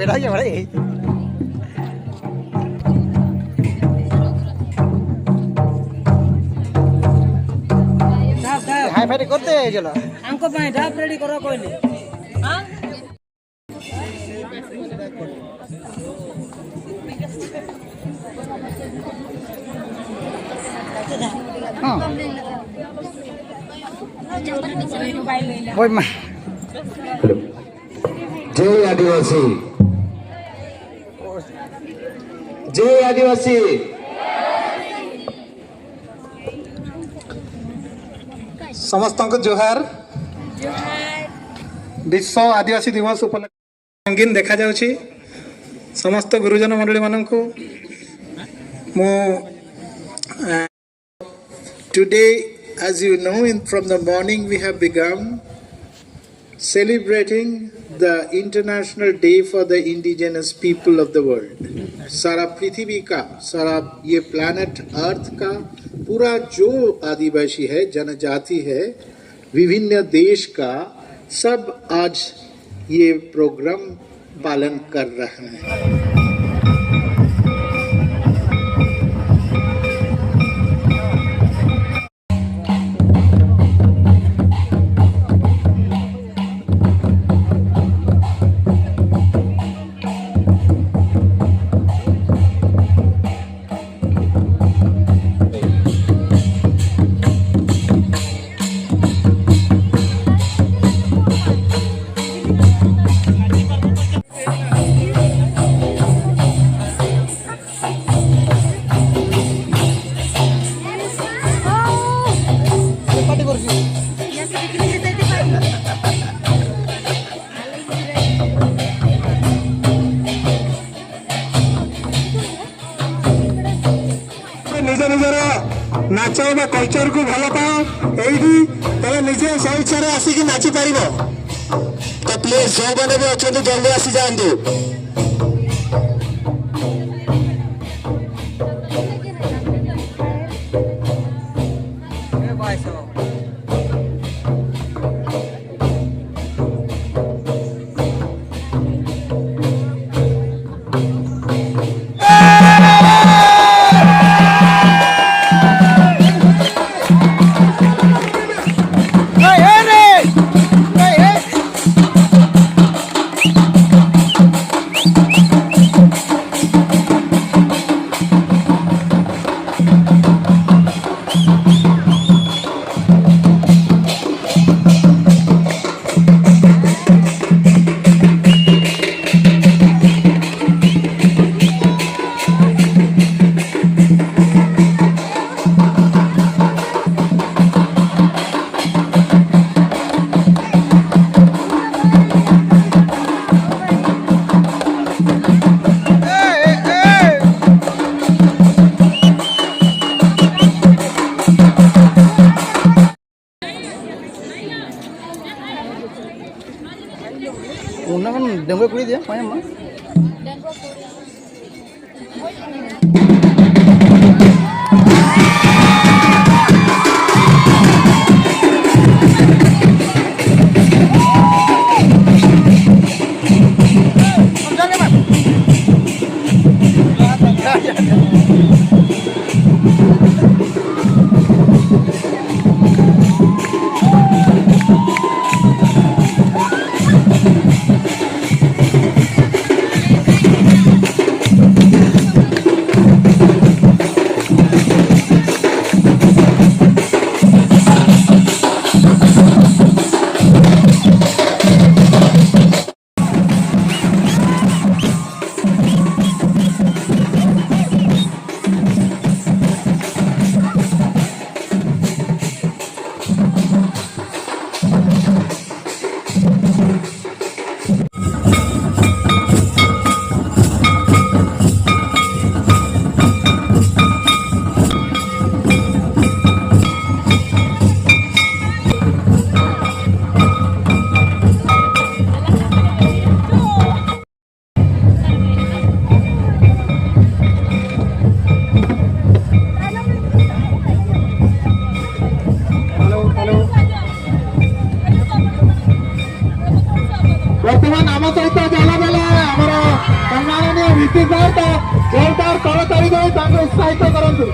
बेटा क्या बड़े हाई फाई करते हैं चलो हमको भाई ढाप रेडी करो कोई नहीं हाँ वही मैं जय आदिवासी जय आदिवासी समस्त को जोहार विश्व आदिवासी दिवस उपलक्षे रंगीन देखा जाउछि समस्त गुरुजन मंडली माननकु मो Today, as you know, from the morning we have begun celebrating the International Day for the Indigenous People of the World. सारा पृथ्वी का, सारा ये प्लैनेट अर्थ का पूरा जो आदिवासी है, जनजाति है, विभिन्न देश का सब आज ये प्रोग्राम पालन कर रहे हैं। निज निजर नाच कल्चर को भल पाओ ये निजे स्वेच्छा आसिक नाची पार तो प्लीज जो मैंने भी अच्छा जल्दी आसी जातु डेंगू कुड़ी दिया पाया मां ବର୍ତ୍ତମାନ ଆମ ସହିତ ଜଳ ଦେଲେ ଆମର ଉପସ୍ଥିତ ସହିତ ଜୋରଦାର କରତାଳି ଦେଇ ତାଙ୍କୁ ଉତ୍ସାହିତ କରନ୍ତୁ।